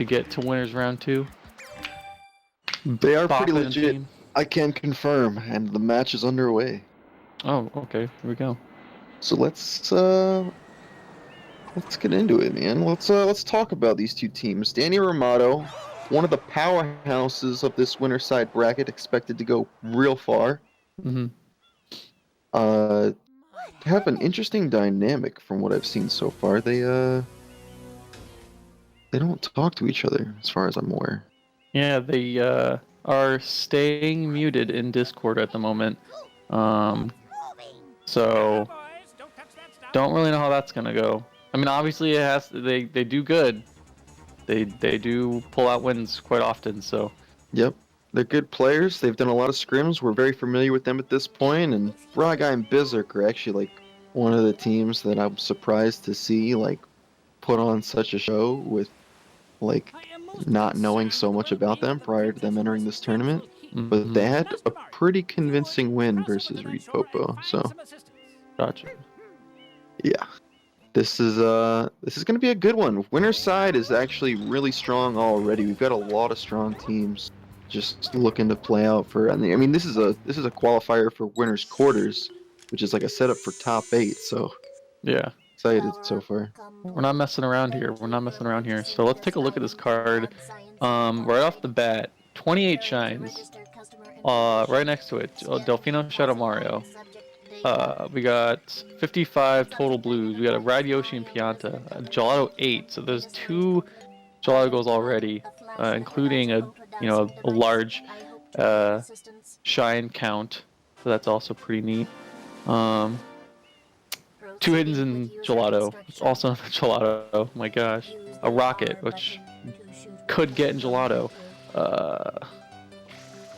to get to winners round 2. They are pretty Baka and legit. team. I can confirm, and the match is underway. Oh, okay. Here we go. So let's get into it, man. Let's talk about these two teams. Danny Ramato, one of the powerhouses of this winner side bracket, expected to go real far. Mm-hmm. Have an interesting dynamic from what I've seen so far. They don't talk to each other as far as I'm aware. Yeah, they are staying muted in Discord at the moment. So don't really know how that's gonna go. I mean, obviously it has. They do good. They do pull out wins quite often. So Yep. They're good players. They've done a lot of scrims. We're very familiar with them at this point. And Braga and Brizerk are actually like one of the teams that I'm surprised to see like put on such a show with like not knowing so much about them prior to them entering this tournament. But they had a pretty convincing win versus Reed Popo. So gotcha. yeah. This is gonna be a good one. Winner's side is actually really strong already. We've got a lot of strong teams just looking to play out for. I mean, this is a qualifier for winners quarters, which is like a setup for top 8. So Yeah. excited so far. We're not messing around here. We're not messing around here. So let's take a look at this card. Right off the bat, 28 shines. Right next to it, Delfino Shadow Mario. We got 55 total blues. We got a Rad Yoshi and Pianta. Gelato 8. So there's 2 Gelato goals already, including a large shine count. So that's also pretty neat. 2 hiddens in Gelato. It's also another Gelato. Oh my gosh. A Rocket, which could get in Gelato.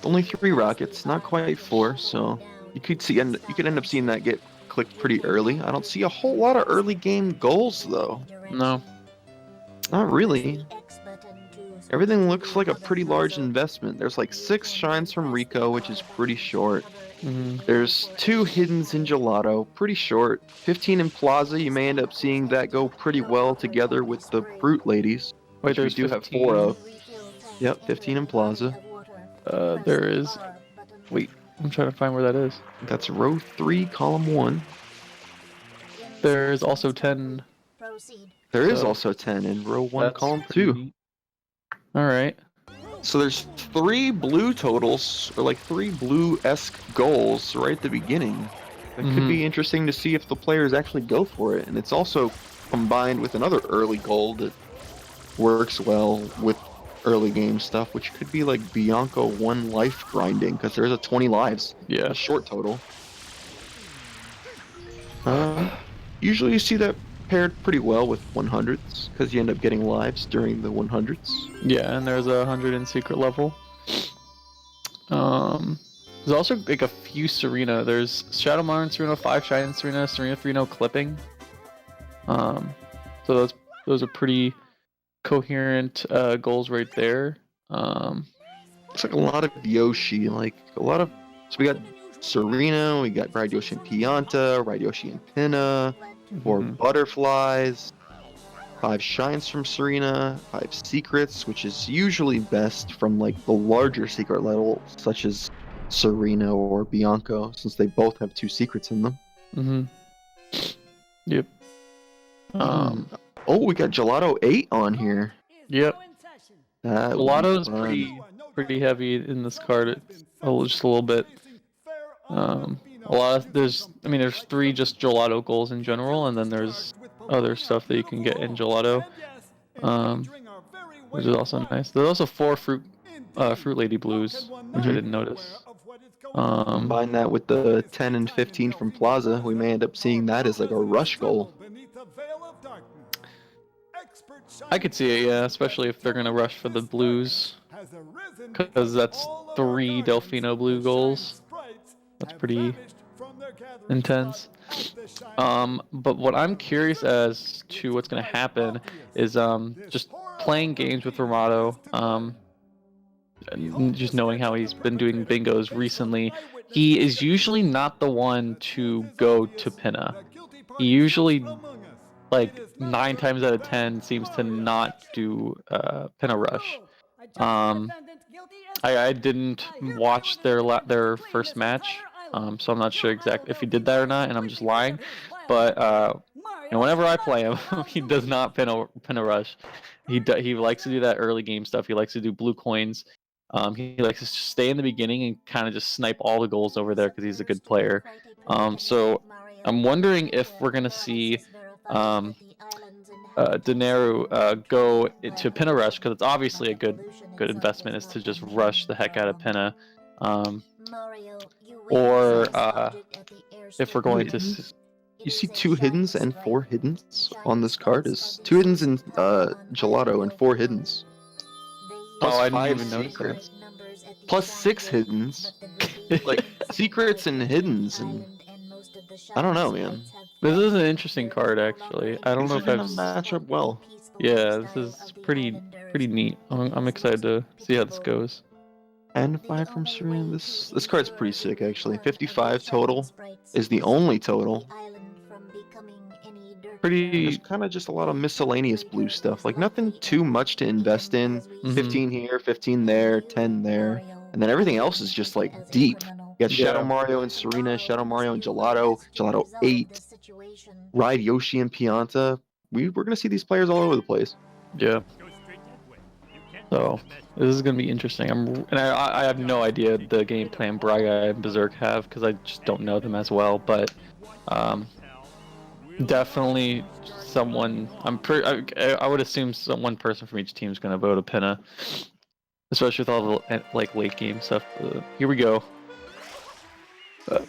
Only 3 rockets, not quite 4. So you could end up seeing that get clicked pretty early. I don't see a whole lot of early game goals though. No. Not really. Everything looks like a pretty large investment. There's like 6 shines from Rico, which is pretty short. Mm-hmm. There's 2 hiddens in Gelato, pretty short. 15 in Plaza, you may end up seeing that go pretty well together with the Fruit Ladies, Wait, which we there's do 15? have 4 of. Yep, 15 in Plaza. There is. Wait, I'm trying to find where that is. That's row 3, column 1. There's also 10. There is also 10 in row 1, column 2. Neat. All right. So there's 3 blue totals, or like 3 blue-esque goals right at the beginning. It could be interesting to see if the players actually go for it. And it's also combined with another early goal that works well with early game stuff, which could be like Bianco 1 life grinding, because there's a 20 lives. Yeah. A short total. Usually you see that paired pretty well with 100s, because you end up getting lives during the 100s. Yeah, and there's 100 in secret level. There's also like a few Serena. There's Shadow Mar and Serena, 5 Shine and Serena, Serena 3-0 clipping. So those are pretty coherent goals right there. Looks like a lot of Yoshi, like a lot of. So we got Serena, we got Ride Yoshi and Pianta, Ride Yoshi and Pinna, 4 butterflies, 5 shines from Serena, 5 secrets, which is usually best from like the larger secret level, such as Serena or Bianco, since they both have 2 secrets in them. Yep. Oh, we got Gelato 8 on here. Yep. That Gelato's pretty heavy in this card. It's just a little bit. There's 3 just Gelato goals in general, and then there's other stuff that you can get in Gelato, which is also nice. There's also 4 Fruit Lady blues, which I didn't notice. Combine that with the 10 and 15 from Plaza, we may end up seeing that as like a rush goal. I could see it, yeah, especially if they're gonna rush for the blues, because that's 3 Delfino blue goals. That's pretty intense. But what I'm curious as to what's gonna happen is just playing games with Ramato, and just knowing how he's been doing bingos recently. He is usually not the one to go to Pinna. He usually like 9 times out of 10 seems to not do Pinna Rush. I didn't watch their first match, so I'm not sure exactly if he did that or not, and I'm just lying. But whenever I play him, he does not pin a rush. He likes to do that early game stuff. He likes to do blue coins. He likes to stay in the beginning and kind of just snipe all the goals over there because he's a good player. So I'm wondering if we're gonna see Dinero go into Pinna Rush, because it's obviously a good investment is to just rush the heck out of Pinna. Or if we're going to You see 2 hiddens and 4 hiddens on this card. Is 2 hiddens in Gelato and 4 hiddens. Plus I didn't 5 even notice secrets. Plus 6 hiddens. Like secrets and hiddens, and I don't know, man. This is an interesting card, actually. I don't know if I've match up well. Yeah, this is pretty neat. I'm excited to see how this goes. And 5 from Serena. This card's pretty sick, actually. 55 total is the only total. There's kind of just a lot of miscellaneous blue stuff. Like nothing too much to invest in. 15 here, 15 there, 10 there. And then everything else is just like deep. You got Shadow Mario and Serena, Shadow Mario and Gelato, Gelato 8, Ride Yoshi and Pianta. We're going to see these players all over the place. Yeah. So this is gonna be interesting. I have no idea the game plan Braga and Brizerk have, because I just don't know them as well. But definitely someone. I would assume one person from each team is gonna vote a Pinna, especially with all the like late game stuff. Here we go.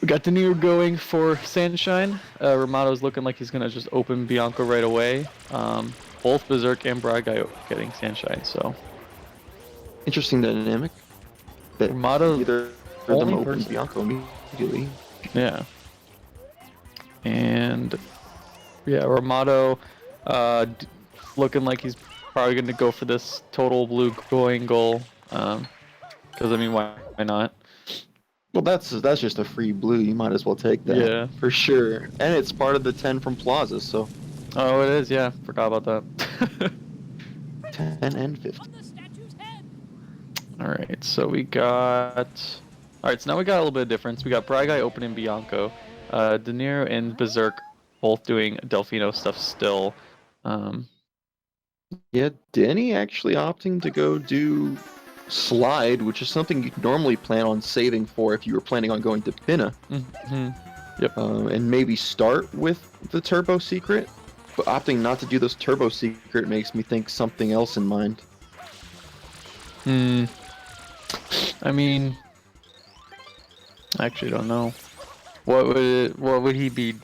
We got Dinero going for Sunshine. Ramato's looking like he's gonna just open Bianco right away. Both Brizerk and Braga getting Sunshine, so. Interesting dynamic. That Ramato either of them open Bianco immediately. Yeah. And yeah, Ramato looking like he's probably going to go for this total blue going goal. Because I mean, why not? Well, that's just a free blue. You might as well take that. Yeah, for sure. And it's part of the 10 from Plaza, so. Oh, it is. Yeah, forgot about that. 10 and 50. All right, so we got. All right, so now we got a little bit of difference. We got Braga opening Bianco, Dinero and Brizerk both doing Delfino stuff still. Yeah, Denny actually opting to go do Slide, which is something you'd normally plan on saving for if you were planning on going to Pinna. Yep. And maybe start with the Turbo Secret, but opting not to do this Turbo Secret makes me think something else in mind. I mean, I actually don't know. What would he be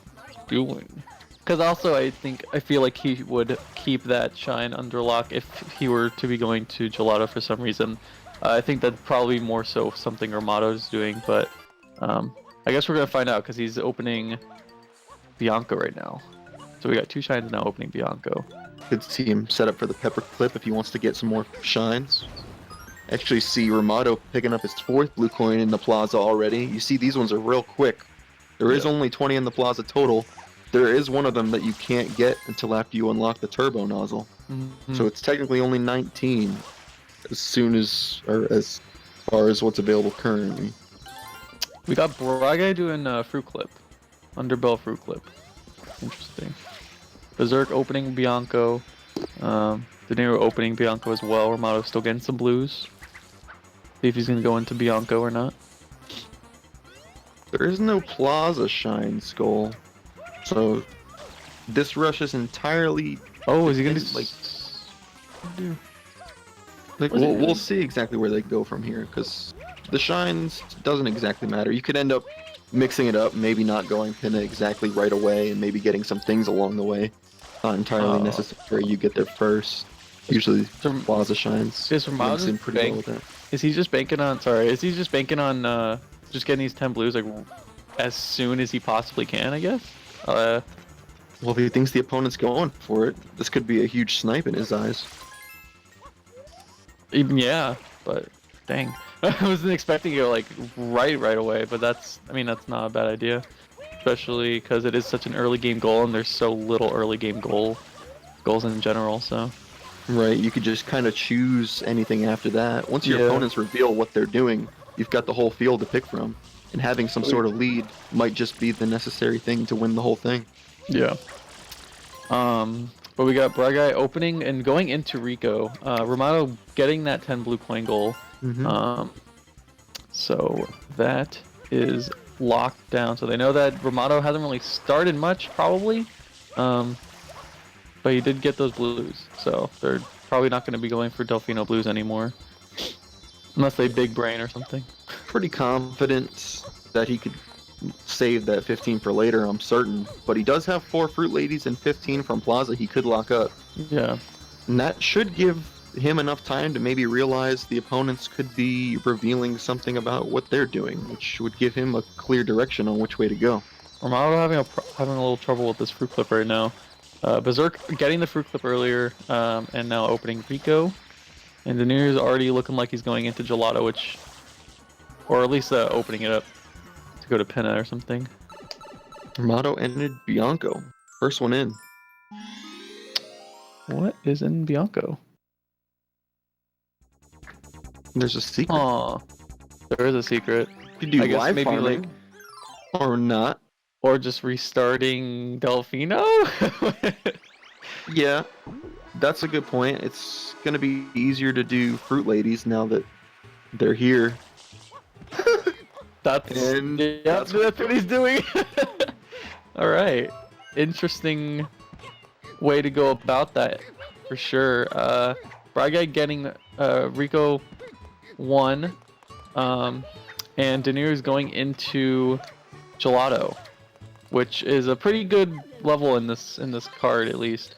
doing? Because also I feel like he would keep that shine under lock if he were to be going to Gelato for some reason. I think that's probably more so something Ramato's doing, but I guess we're gonna find out because he's opening Bianco right now. So we got 2 shines now opening Bianco. Could see him set up for the pepper clip if he wants to get some more shines. Actually see Ramato picking up his 4th blue coin in the plaza already. You see these ones are real quick. There is only 20 in the plaza total. There is one of them that you can't get until after you unlock the turbo nozzle. So it's technically only 19 as far as what's available currently. We got Braga doing fruit clip. Underbell fruit clip. Interesting. Brizerk opening Bianco. Dinero opening Bianco as well. Ramato's still getting some blues. See if he's gonna go into Bianco or not. There is no Plaza Shine Skull, so this rush is entirely. Oh, is he gonna like? We'll see exactly where they go from here, because the shines doesn't exactly matter. You could end up mixing it up, maybe not going Pinna exactly right away, and maybe getting some things along the way. Not entirely necessary. You get there first. Usually, Plaza Shines mix in pretty well with that. Is he just banking on? Sorry, is he just banking on just getting these 10 blues like as soon as he possibly can? I guess. Well, if he thinks the opponent's going for it, this could be a huge snipe in his eyes. Yeah, but dang, I wasn't expecting it like right away. But that's not a bad idea. especially because it is such an early game goal, and there's so little early game goals in general. So Right, you could just kind of choose anything after that. Once your yeah, opponents reveal what they're doing, you've got the whole field to pick from. And having some sort of lead might just be the necessary thing to win the whole thing. yeah. But we got Bragai opening and going into Rico. Romano getting that 10 blue coin goal. Mm-hmm. So that is locked down. So they know that Romano hasn't really started much, probably. But he did get those blues. So they're probably not going to be going for Delfino blues anymore. Unless they big brain or something. Pretty confident that he could save that 15 for later, I'm certain. But he does have 4 Fruit Ladies and 15 from Plaza he could lock up. Yeah. And that should give him enough time to maybe realize the opponents could be revealing something about what they're doing, which would give him a clear direction on which way to go. Romano having a little trouble with this fruit clip right now. Brizerk getting the fruit clip earlier, and now opening Rico. And Daenerys already looking like he's going into Gelato, or at least opening it up to go to Pinna or something. Armado ended Bianco. First one in. What is in Bianco? There's a secret. Aw, there is a secret. You could do I guess live maybe farming, or not. Or just restarting Delfino? Yeah, that's a good point. It's going to be easier to do Fruit Ladies now that they're here. That's what he's doing. All right, interesting way to go about that for sure. Braga getting Rico 1, and Daenerys going into Gelato, which is a pretty good level in this card at least.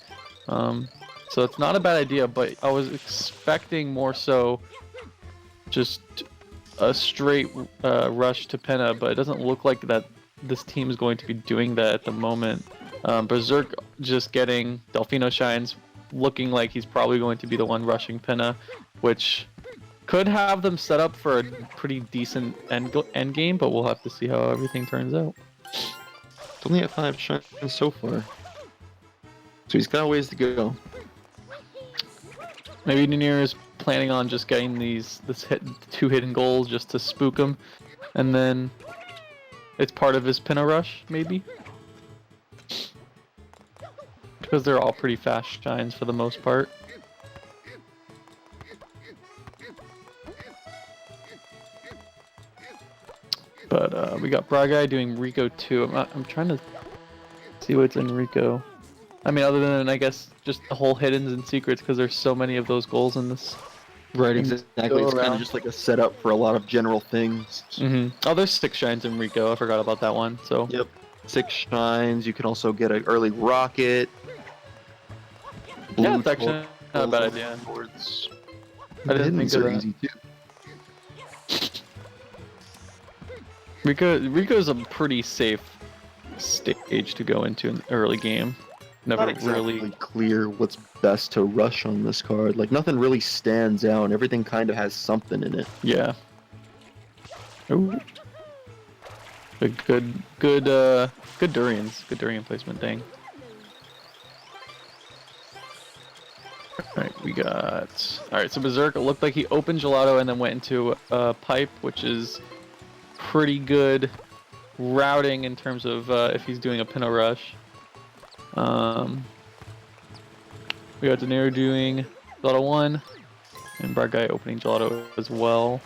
So it's not a bad idea, but I was expecting more so just a straight rush to Pinna, but it doesn't look like that this team is going to be doing that at the moment. Brizerk just getting Delfino Shines, looking like he's probably going to be the one rushing Pinna, which could have them set up for a pretty decent end game, but we'll have to see how everything turns out. It's only at 5 shines so far. So he's got a ways to go. Maybe Daenerys is planning on just getting two hidden goals just to spook him, and then it's part of his Pinna rush, maybe? Because they're all pretty fast shines for the most part. But we got Bragai doing Rico 2. I'm trying to see what's in Rico. I mean, other than, I guess, just the whole hiddens and secrets, because there's so many of those goals in this. Right, exactly. It's kind of just like a setup for a lot of general things. Oh, there's 6 shines in Rico. I forgot about that one. So. Yep. 6 shines. You can also get an early rocket. Yeah, it's actually not a bad idea. I didn't think of that. Easy too. Rico's a pretty safe stage to go into in the early game. Never Not exactly really clear what's best to rush on this card. Like, nothing really stands out, and everything kind of has something in it. Yeah. Ooh. Good durians. Good durian placement, dang. Alright, we got... Alright, so Brizerk, it looked like he opened Gelato and then went into Pipe, which is pretty good routing in terms of if he's doing a Pinna rush. We got Daenerys doing Gelato 1, and Bragai opening Gelato as well.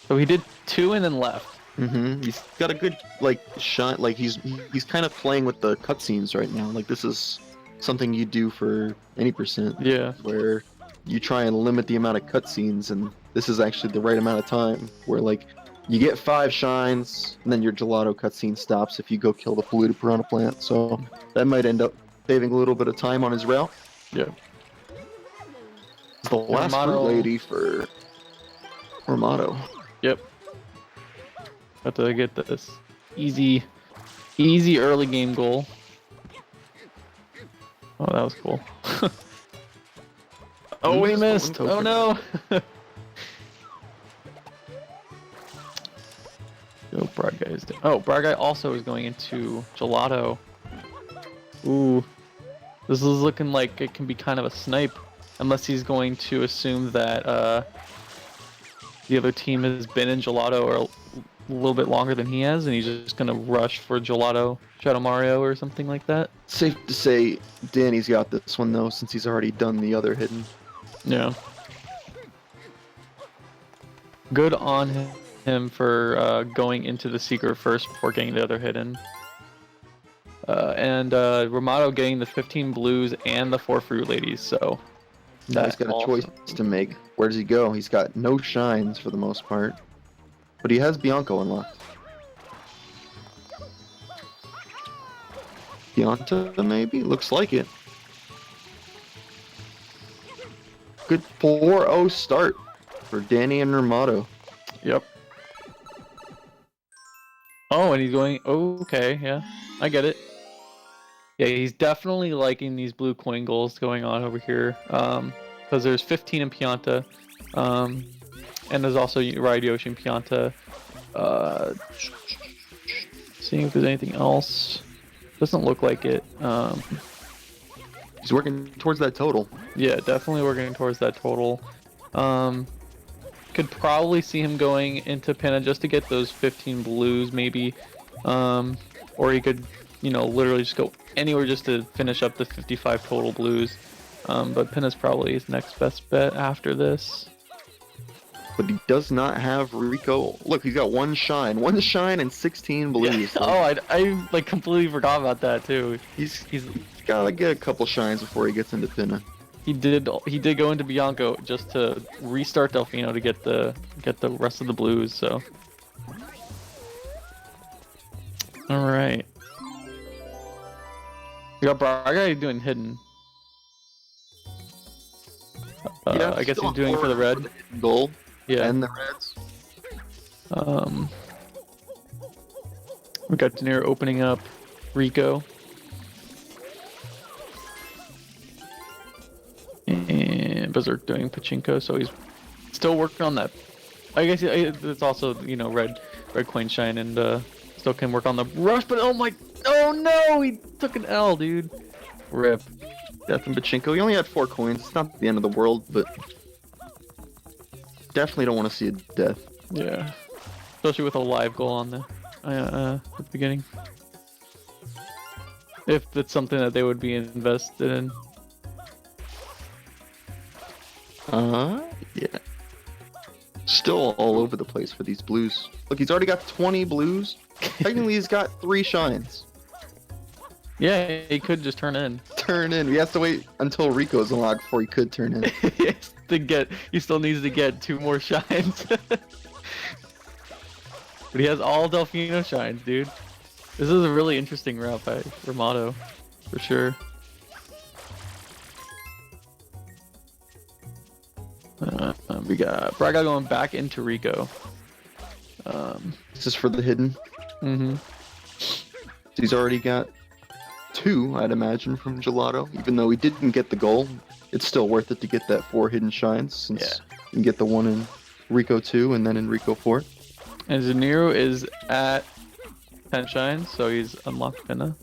So he did 2 and then left. He's got a good, like, shot. Like, he's kind of playing with the cutscenes right now. Like, this is something you do for any percent. Yeah. Where you try and limit the amount of cutscenes, and this is actually the right amount of time. Where, like, you get 5 shines, and then your Gelato cutscene stops if you go kill the polluted piranha plant. So that might end up saving a little bit of time on his route. Yeah. It's the last Fruit Lady for Armado. Yep. Have to get this easy early game goal. Oh, that was cool. Oh, we missed. Oh no. Oh, Brad Guy is. Oh, Brad Guy also is going into Gelato. Ooh, this is looking like it can be kind of a snipe, unless he's going to assume that the other team has been in Gelato or a little bit longer than he has, and he's just gonna rush for Gelato Shadow Mario or something like that. Safe to say, Danny's got this one though, since he's already done the other hidden. Yeah. Good on him for going into the secret first before getting the other hidden. And Ramato getting the 15 blues and the 4 fruit ladies, so Now he's got a choice to make. Where does he go? He's got no shines for the most part, but he has Bianco unlocked. Bianca, maybe? Looks like it. Good 4-0 start for Danny and Ramato. Yep. Oh, and he's going. Oh, okay, yeah, I get it. Yeah, he's definitely liking these blue coin goals going on over here. Because there's 15 in Pianta, and there's also Ride Yoshi and Pianta. Seeing if there's anything else. Doesn't look like it. He's working towards that total. Yeah, definitely working towards that total. Could probably see him going into Pinna just to get those 15 blues, maybe. Or he could, you know, literally just go anywhere just to finish up the 55 total blues. But Pinna's probably his next best bet after this. But he does not have Rico. Look, he's got one shine and 16 blues. Yeah. Oh, I like completely forgot about that too. He's gotta get a couple shines before he gets into Pinna. He did go into Bianco just to restart Delfino to get the rest of the blues. So, all right. We got Braga doing hidden. Yeah, I guess he's doing for the red. Gold. Yeah. And the reds. We got De Niro opening up Rico. And Brizerk doing Pachinko, so he's still working on that. I guess it's also, you know, red coin shine, and still can work on the rush, but oh no, he took an L, dude. Rip. Death and Pachinko. He only had 4 coins. It's not the end of the world, but definitely don't want to see a death. Yeah. Especially with a live goal on the at the beginning. If it's something that they would be invested in. Yeah. Still all over the place for these blues. Look, he's already got 20 blues. Technically, he's got 3 shines. Yeah, he could just turn in. Turn in. He has to wait until Rico's unlocked before he could turn in. He still needs to get 2 more shines. But he has all Delfino shines, dude. This is a really interesting route by Ramato, for sure. We got Braga going back into Rico. This is for the hidden. Mm-hmm. He's already got 2, I'd imagine, from Gelato. Even though he didn't get the goal, it's still worth it to get that 4 hidden shines, since you can get the one in Rico 2 and then in Rico 4. And De Niro is at 10 shines, so he's unlocked Pinna.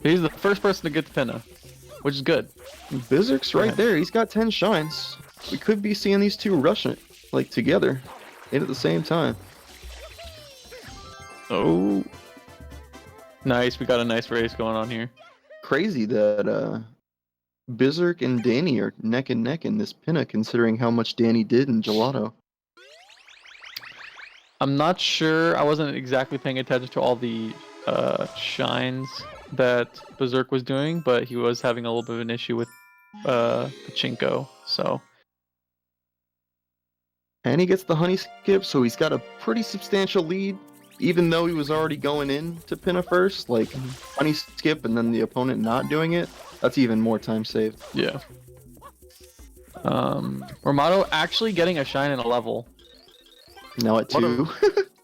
He's the first person to get the Pinna, which is good. Brizerk's right there. He's got 10 shines. We could be seeing these 2 rushing, like, together and at the same time. Oh. Nice. We got a nice race going on here. Crazy that Brizerk and Danny are neck and neck in this Pinna, considering how much Danny did in Gelato. I'm not sure. I wasn't exactly paying attention to all the shines that Brizerk was doing, but he was having a little bit of an issue with Pachinko, so. And he gets the honey skip, so he's got a pretty substantial lead, even though he was already going in to Pinna first. Like, honey skip and then the opponent not doing it, that's even more time saved. Yeah. Ramato actually getting a shine in a level. Now at 2.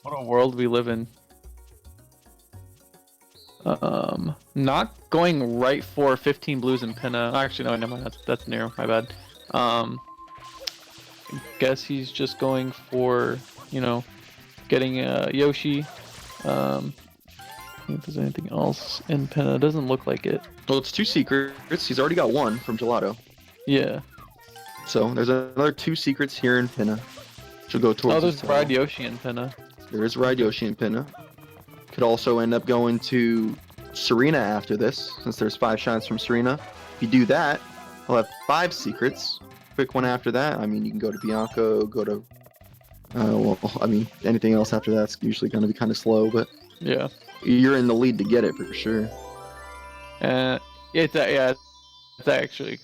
What a world we live in. Not going right for 15 blues and Pinna. Actually, no, never mind. That's Nero. My bad. Guess he's just going for you know, getting Yoshi. If there's anything else in Pinna, doesn't look like it. Well, it's 2 secrets. He's already got 1 from Gelato. Yeah. So there's another 2 secrets here in Pinna. Should go towards. Oh, there's Ride Yoshi in Pinna. There is Ride Yoshi in Pinna. Could also end up going to Serena after this, since there's 5 shines from Serena. If you do that, he'll have 5 secrets. Quick one after that. I mean, you can go to Bianco, go to. Well, I mean, anything else after that's usually going to be kind of slow, but Yeah. you're in the lead to get it for sure. It's actually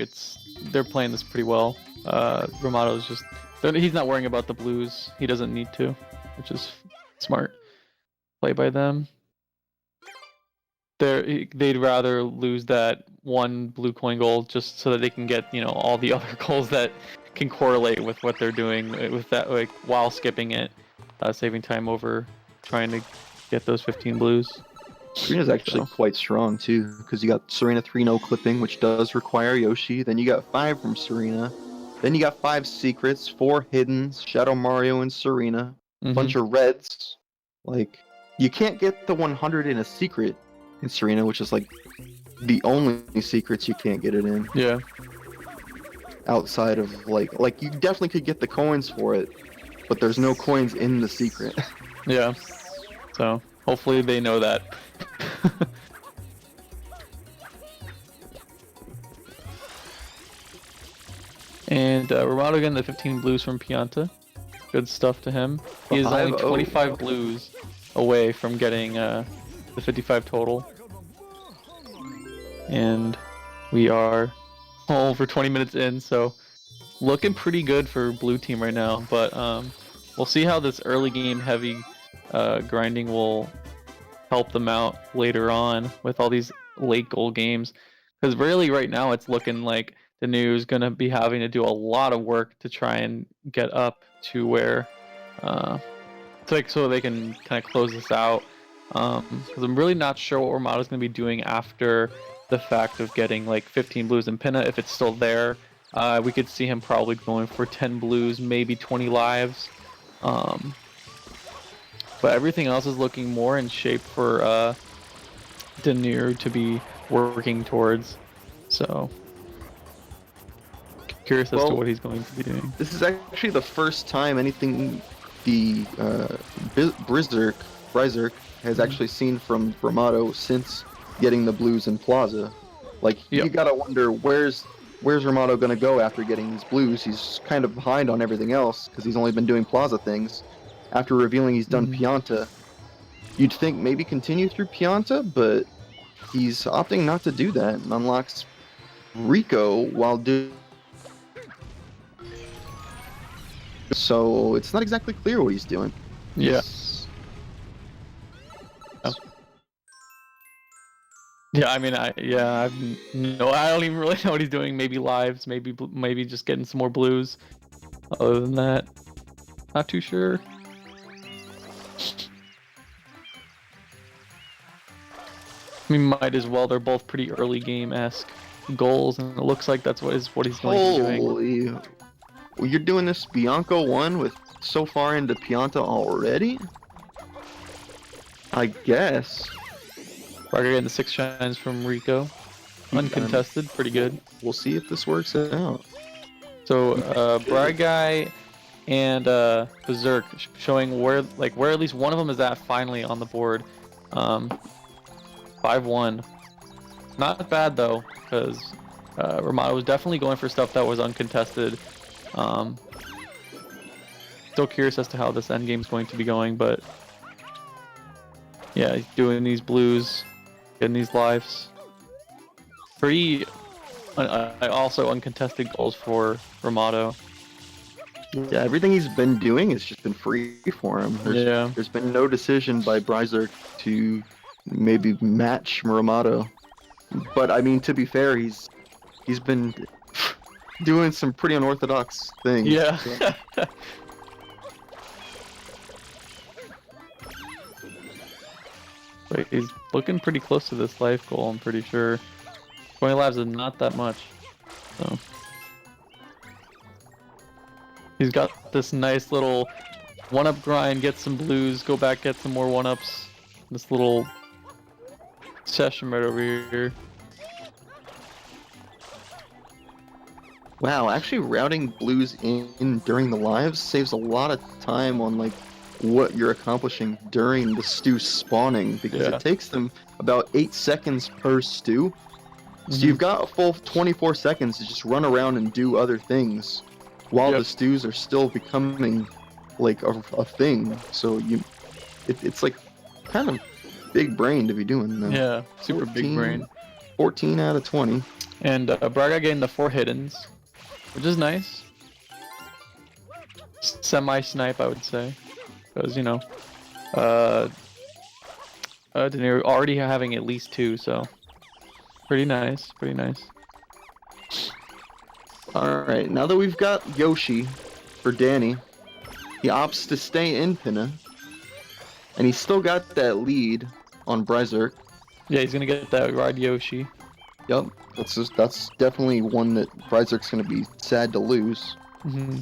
they're playing this pretty well. Romato's just he's not worrying about the blues. He doesn't need to, which is smart play by them. They'd rather lose that 1 blue coin goal just so that they can get all the other goals that can correlate with what they're doing with that, like while skipping it, saving time over trying to get those 15 blues. Serena's actually quite strong too, because you got Serena 3 no clipping, which does require Yoshi. Then you got 5 from Serena. Then you got 5 secrets, 4 hiddens, Shadow Mario and Serena, a bunch of reds. Like, you can't get the 100 in a secret in Serena, which is like the only secrets you can't get it in. Yeah. Outside of like you definitely could get the coins for it, but there's no coins in the secret. Yeah. So hopefully they know that. And Romano getting the 15 blues from Pianta. Good stuff to him. He is only 25 blues away from getting the 55 total. And we are over 20 minutes in, so looking pretty good for blue team right now. But we'll see how this early game heavy grinding will help them out later on with all these late goal games. Because really right now it's looking like the new is going to be having to do a lot of work to try and get up to where so they can kind of close this out. Because I'm really not sure what Romato's going to be doing after the fact of getting like 15 blues in Pinna. If it's still there, we could see him probably going for 10 blues, maybe 20 lives. But everything else is looking more in shape for Denir to be working towards. So curious as to what he's going to be doing. This is actually the first time anything the Brizerk has actually seen from Romato since getting the blues in Plaza. Like, you gotta wonder where's Romato gonna go after getting these blues. He's kind of behind on everything else because he's only been doing Plaza things. After revealing he's done Pianta, you'd think maybe continue through Pianta, but he's opting not to do that and unlocks Rico while doing. So it's not exactly clear what he's doing. Yeah. Yeah, I mean, I don't even really know what he's doing. Maybe lives, maybe just getting some more blues. Other than that, not too sure. I mean, might as well. They're both pretty early game-esque goals, and it looks like that's what he's going to be doing. Well, you're doing this Bianco 1 with so far into Pianta already? I guess. Roger getting the 6 shines from Rico. Uncontested, pretty good. We'll see if this works out. So, Bride Guy and Brizerk showing where at least one of them is at finally on the board. 5-1. Not bad though, because Romano was definitely going for stuff that was uncontested. Still curious as to how this end game's going to be going, but yeah, he's doing these blues, getting these lives. Pretty also uncontested goals for Romano. Yeah, everything he's been doing has just been free for him. There's been no decision by Brizerk to maybe match Romano. But I mean, to be fair, he's been doing some pretty unorthodox things. Yeah. But he's looking pretty close to this life goal, I'm pretty sure. 20 lives is not that much. So he's got this nice little 1-up grind, get some blues, go back, get some more 1-ups. This little session right over here. Wow, actually routing blues in during the lives saves a lot of time on like what you're accomplishing during the stew spawning because Yeah. it takes them about 8 seconds per stew. So Mhm. you've got a full 24 seconds to just run around and do other things while Yep. the stews are still becoming like a thing. So it's like kind of big brain to be doing though. Yeah, super big brain. 14 out of 20. And Braga getting the 4 hiddens, which is nice. Semi-snipe, I would say. Because, you know, they're already having at least 2, so pretty nice, pretty nice. Alright, now that we've got Yoshi for Danny, he opts to stay in Pinna, and he's still got that lead on Brizerk. Yeah, he's gonna get that ride Yoshi. Yup, that's definitely one that Brizerk's gonna be sad to lose. Hmm.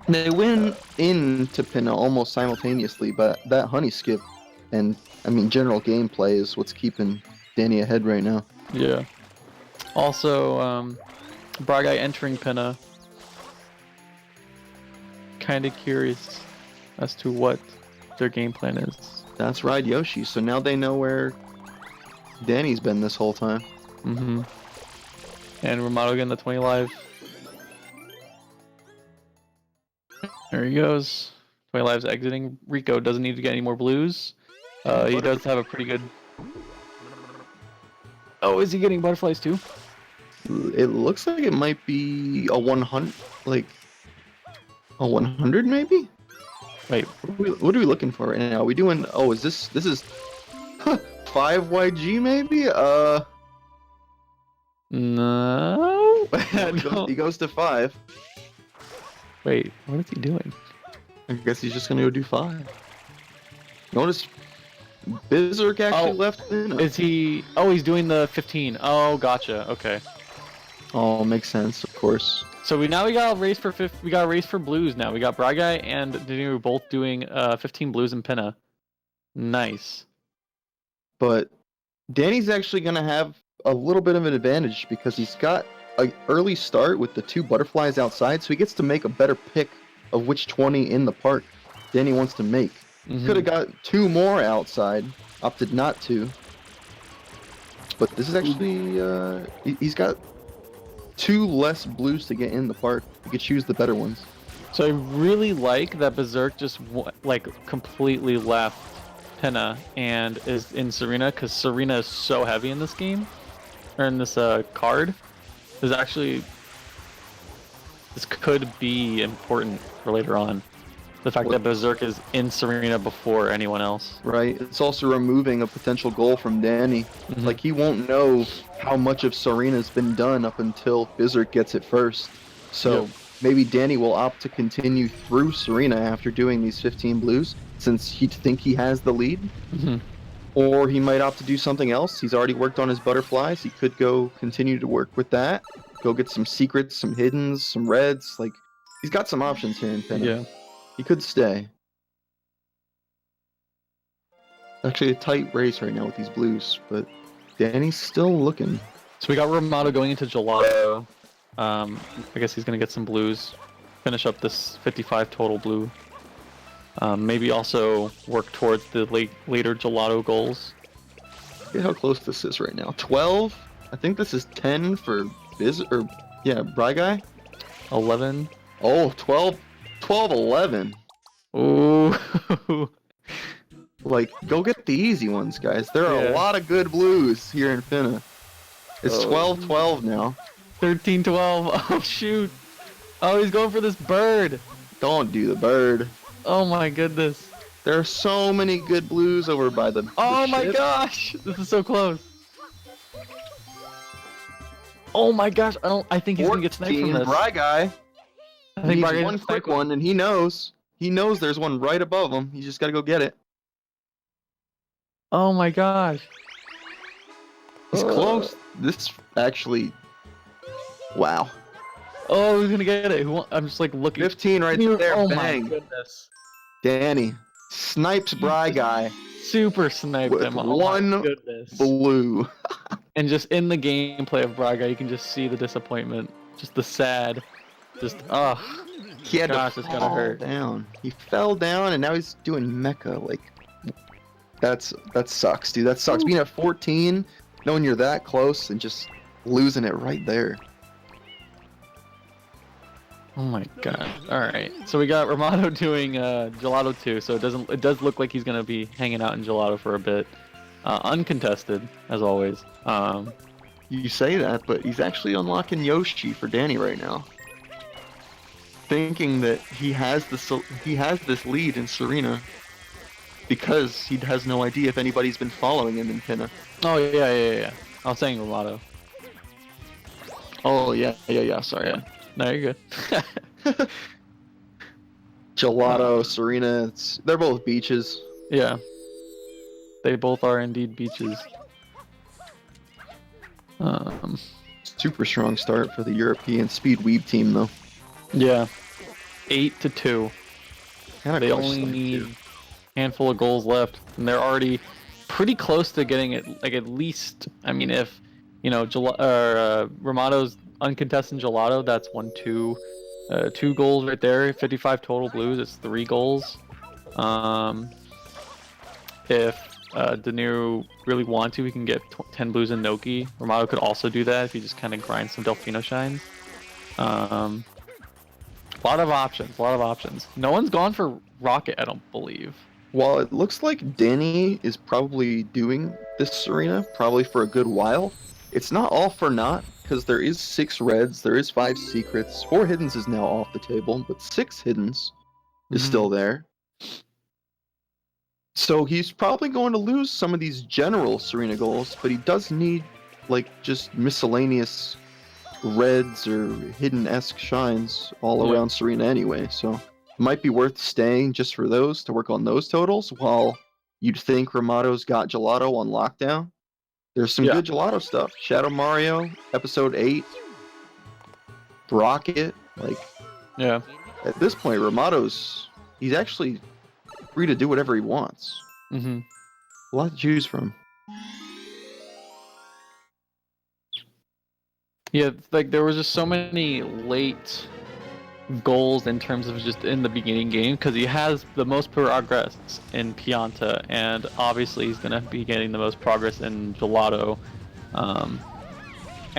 They win into Pinna almost simultaneously, but that honey skip and I mean general gameplay is what's keeping Danny ahead right now. Yeah. Also, Braga entering Pinna. Kinda curious as to what their game plan is. That's Ride Yoshi, so now they know where Danny's been this whole time. Mm-hmm. And Romano getting the 20 live. There he goes. 20 lives exiting. Rico doesn't need to get any more blues. He does have a pretty good... Oh, is he getting butterflies too? It looks like it might be a 100, like a 100 maybe? Wait, What are we looking for right now? Are we doing, oh, is this is 5YG maybe? no. He goes to 5. Wait, what is he doing? I guess he's just gonna go do 5. Notice Brizerk actually left in. Is he... Oh, he's doing the 15. Oh, gotcha. Okay. Oh, makes sense, of course. So we got a race for we got a race for blues now. We got Braga and Dinu both doing 15 blues and Pinna. Nice. But Danny's actually gonna have a little bit of an advantage because he's got an early start with the 2 butterflies outside, so he gets to make a better pick of which 20 in the park Danny wants to make. Mm-hmm. Could have got 2 more outside, opted not to. But this is actually, he's got 2 less blues to get in the park. You could choose the better ones. So I really like that Brizerk just like completely left Pinna and is in Serena because Serena is so heavy in this game, or in this card. There's actually, this could be important for later on. The fact that Brizerk is in Serena before anyone else. Right. It's also removing a potential goal from Danny. Mm-hmm. Like, he won't know how much of Serena's been done up until Brizerk gets it first. So Yep. maybe Danny will opt to continue through Serena after doing these 15 blues, since he'd think he has the lead. Mm-hmm. Or he might opt to do something else. He's already worked on his butterflies. He could go continue to work with that. Go get some secrets, some hiddens, some reds. Like, he's got some options here in Pinna. Yeah. He could stay. Actually a tight race right now with these blues, but Danny's still looking. So we got Romano going into Gelato. I guess he's gonna get some blues. Finish up this 55 total blue. Maybe also work towards the later Gelato goals. Look at how close this is right now. 12? I think this is 10 for Bry Guy. 11. Oh, 12, 11. Ooh. Like, go get the easy ones, guys. There are a lot of good blues here in Pinna. It's 12-12 now. 13-12. Oh, shoot. Oh, he's going for this bird. Don't do the bird. Oh, my goodness. There are so many good blues over by the Oh, my ship. gosh. This is so close. Oh, my gosh. I think he's going to get sniped from this. Bry Guy. I think He's one quick one, and he knows. He knows there's one right above him. He's just got to go get it. Oh, my gosh. He's close. This actually... Wow. Oh, he's gonna get it. I'm just like looking. 15 right there. Oh Bang. my goodness. Danny snipes He Bry just Guy super sniped with him. Oh my one goodness. blue. And just in the gameplay of Braga, you can just see the disappointment, just the sad, just He had gosh, to it's gonna fall hurt. down. He fell down, and now he's doing mecha. Like, that sucks, dude. That sucks. Being at 14, knowing you're that close, and just losing it right there. Oh my god. All right. So we got Romano doing Gelato 2, so it does look like he's gonna be hanging out in Gelato for a bit. Uncontested, as always. You say that, but he's actually unlocking Yoshi for Danny right now, thinking that he has this lead in Serena because he has no idea if anybody's been following him in Pinna. Oh yeah. I was saying Romano. Oh yeah. Sorry. Yeah. No, you're good. Gelato, Serena, they're both beaches. Yeah. They both are indeed beaches. Super strong start for the European Speed Weeb team, though. Yeah. 8-2. Kinda They close only to need two. a handful of goals left, and they're already pretty close to getting it. Like at least, I mean, if you know, Romano's uncontested Gelato, that's 1-2, 2 goals right there. 55 total blues. It's 3 goals. If Danu really want to, we can get 10 blues in Noki. Romano could also do that if he just kind of grinds some Delfino shines. A lot of options. No one's gone for Rocket, I don't believe. While it looks like Danny is probably doing this Serena probably for a good while, it's not all for naught, because there is 6 reds, there is 5 secrets, 4 hiddens is now off the table, but 6 hiddens is still there. So he's probably going to lose some of these general Serena goals, but he does need like just miscellaneous reds or hidden-esque shines all around Serena anyway, so it might be worth staying just for those to work on those totals while you'd think Ramato's got Gelato on lockdown. There's some good Gelato stuff. Shadow Mario, Episode 8, Rocket, like at this point he's actually free to do whatever he wants. A lot to choose from. Yeah, like there was just so many late goals in terms of just in the beginning game because he has the most progress in Pianta, and obviously he's gonna be getting the most progress in Gelato,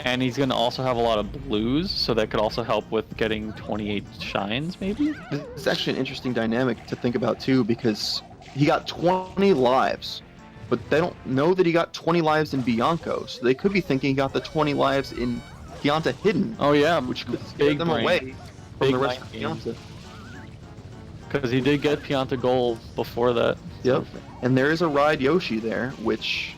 and he's gonna also have a lot of blues, so that could also help with getting 28 shines, maybe. It's actually an interesting dynamic to think about too, because he got 20 lives, but they don't know that he got 20 lives in Bianco, so they could be thinking he got the 20 lives in Pianta Hidden. Oh yeah, which could scare them away from the rest of Pianta. Because he did get Pianta gold before that. Yep, and there is a Ride Yoshi there, which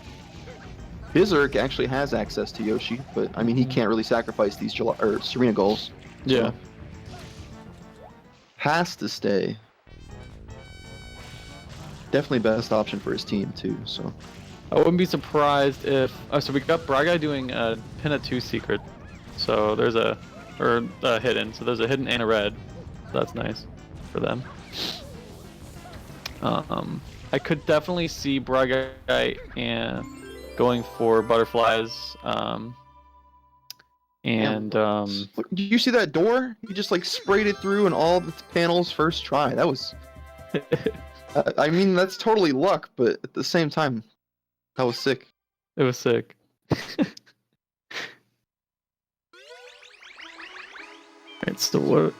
Brizerk actually has access to Yoshi, but I mean he can't really sacrifice these Serena goals. So Yeah. has to stay. Definitely best option for his team too. So I wouldn't be surprised if. So we got Braga doing Pinna 2 secret. So there's a hidden. So there's a hidden and a red. So that's nice for them. I could definitely see Braga and going for butterflies. Look, did you see that door? He just like sprayed it through in all the panels first try. That was. I mean, that's totally luck, but at the same time, that was sick. It was sick. Alright, so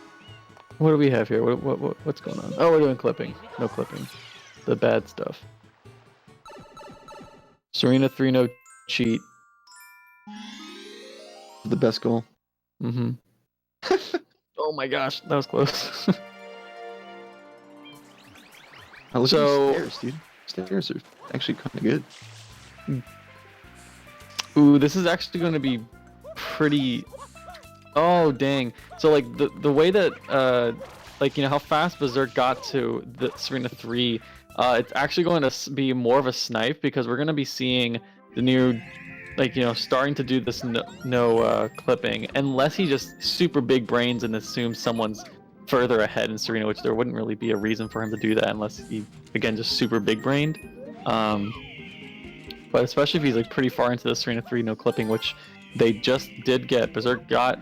what do we have here? What's going on? Oh, we're doing clipping. No clipping. The bad stuff. Serena 3 no cheat. The best goal. Oh my gosh, that was close. Look at the stairs, dude. Stairs are actually kind of good. Ooh, this is actually going to be pretty. Oh dang! So like the way that like you know how fast Brizerk got to the Serena 3, it's actually going to be more of a snipe because we're going to be seeing the new like, you know, starting to do this no clipping, unless he just super big brains and assumes someone's further ahead in Serena, which there wouldn't really be a reason for him to do that unless he, again, just super big brained. But especially if he's like pretty far into the Serena 3 no clipping, which they just did get. Brizerk got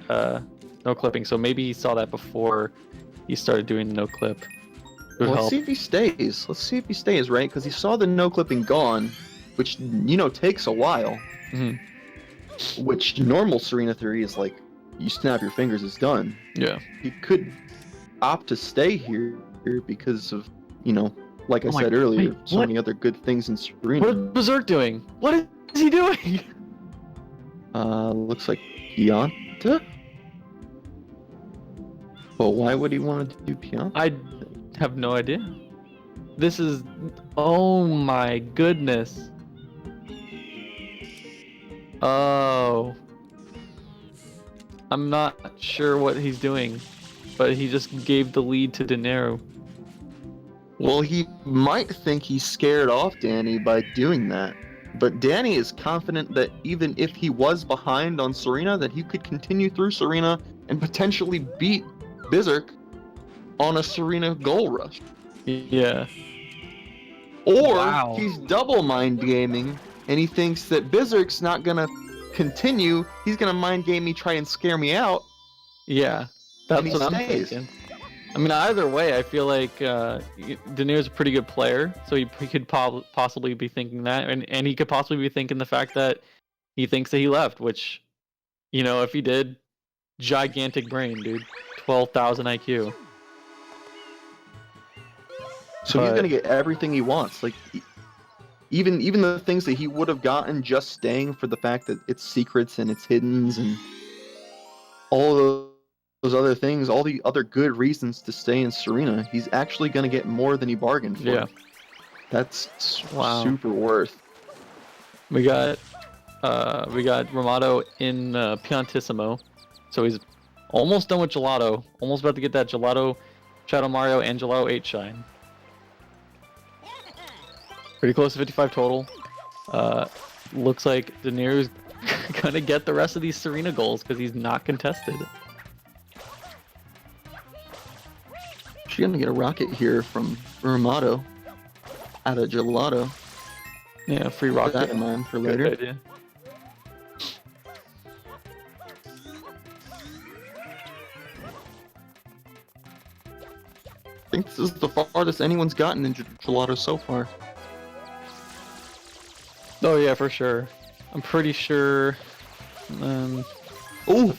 no clipping, so maybe he saw that before he started doing the no clip. Well, let's see if he stays. Let's see if he stays, right? Because he saw the no clipping gone, which, you know, takes a while. Mm-hmm. Which normal Serena 3 is like, you snap your fingers, it's done. Yeah. He could opt to stay here because of, you know, like I said earlier, so many other good things in Serena. What is Brizerk doing? What is he doing? Looks like Pianta? Well, why would he want to do Pianta? I have no idea. This is... Oh my goodness. Oh. I'm not sure what he's doing, but he just gave the lead to Dinero. Well, he might think he scared off Danny by doing that. But Danny is confident that even if he was behind on Serena, that he could continue through Serena and potentially beat Brizerk on a Serena goal rush. Yeah. Or he's double mind gaming and he thinks that Brizerk's not gonna continue. He's gonna mind game me, try and scare me out. Yeah, that's what I'm thinking. I mean, either way, I feel like Dinero's a pretty good player, so he could possibly be thinking that, and he could possibly be thinking the fact that he thinks that he left, which, you know, if he did, gigantic brain, dude, 12,000 IQ. So he's gonna get everything he wants, like even the things that he would have gotten just staying for the fact that it's secrets and it's hiddens and all those other things, all the other good reasons to stay in Serena. He's actually gonna get more than he bargained for. Yeah, that's super worth. We got Ramato in Piantissimo, so he's almost done with Gelato. Almost about to get that Gelato, Shadow Mario, and Gelato 8 shine. Pretty close to 55 total. Looks like Dinero's gonna get the rest of these Serena goals because he's not contested. She's gonna get a rocket here from Ramato out of Gelato. Yeah, free rocket. That in mind for later. Good idea. I think this is the farthest anyone's gotten in Gelato so far. Oh yeah, for sure. I'm pretty sure. The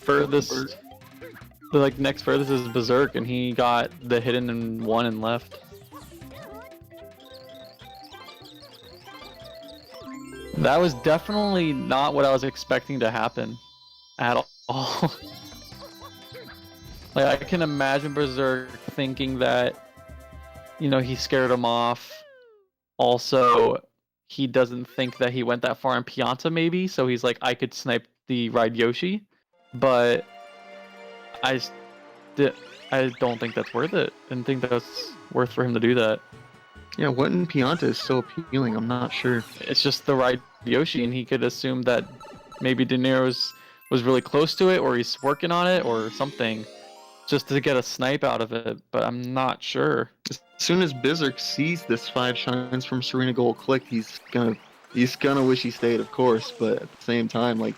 furthest, the like next furthest is Brizerk, and he got the hidden and one and left. That was definitely not what I was expecting to happen at all. Like, I can imagine Brizerk thinking that, you know, he scared him off. Also, he doesn't think that he went that far in Pianta, maybe, so he's like, I could snipe the Ride Yoshi, but I don't think that's worth it. I didn't think that's worth for him to do that. Yeah, what in Pianta is so appealing? I'm not sure. It's just the Ride Yoshi, and he could assume that maybe Dinero's was really close to it, or he's working on it, or something, just to get a snipe out of it, but I'm not sure. As soon as Brizerk sees this 5 shines from Serena Gold click, he's gonna wish he stayed, of course, but at the same time, like,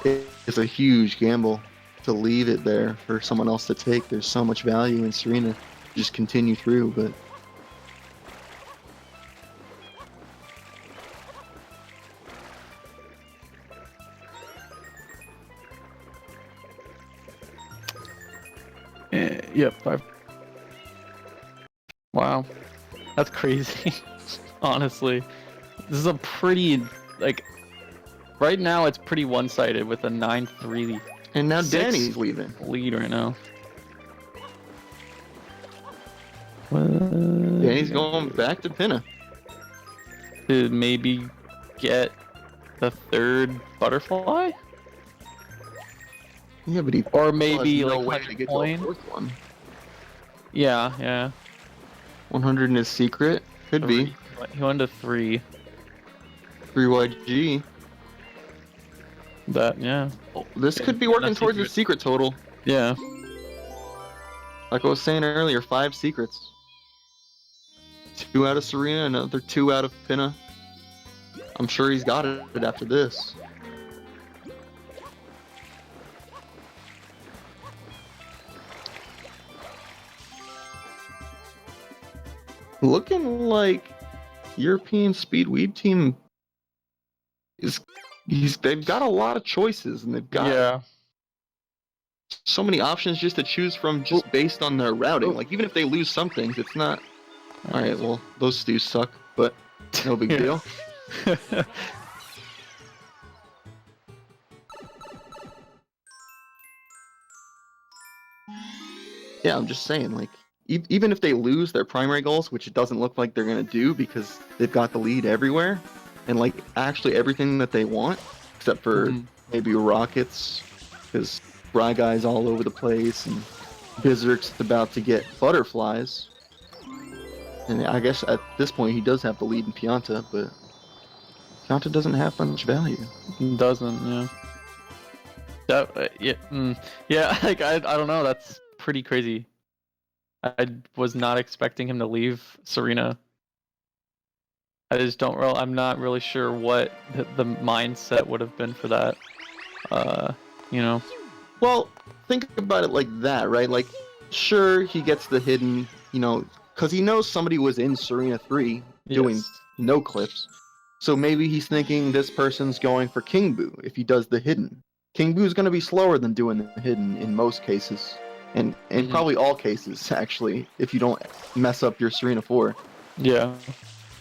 it's a huge gamble to leave it there for someone else to take. There's so much value in Serena. Just continue through, but Yep, 5. Wow, that's crazy. Honestly, this is a pretty, like, right now it's pretty one-sided with a 9-3. And now Danny's leaving. Lead right now. Danny's going back to Pinna. To maybe get the 3rd butterfly? Yeah, but he or maybe no like way to get to a 4th one. Yeah, yeah. 100 in his secret. Could be. He went to 3. 3 YG. That, yeah. Oh, this could be And working that's towards the secret total. Yeah. Like I was saying earlier, 5 secrets. 2 out of Serena, another 2 out of Pinna. I'm sure he's got it after this. Looking like European Speed Weeb team is they've got a lot of choices and they've got so many options just to choose from just based on their routing. Like even if they lose some things, it's not alright, well, those stews suck, but no big deal. Yeah, I'm just saying, like, even if they lose their primary goals, which it doesn't look like they're gonna do because they've got the lead everywhere, and like actually everything that they want, except for maybe rockets, because Bry Guy's all over the place, and Brizerk's about to get butterflies. And I guess at this point he does have the lead in Pianta, but Pianta doesn't have much value. Doesn't, yeah. That, yeah, like, I don't know, that's pretty crazy. I was not expecting him to leave Serena. I just don't really, I'm not really sure what the mindset would have been for that. You know? Well, think about it like that, right? Like, sure, he gets the hidden, you know, because he knows somebody was in Serena 3 doing no clips. So maybe he's thinking this person's going for King Boo if he does the hidden. King Boo's going to be slower than doing the hidden in most cases. And in probably all cases, actually, if you don't mess up your Serena 4. Yeah.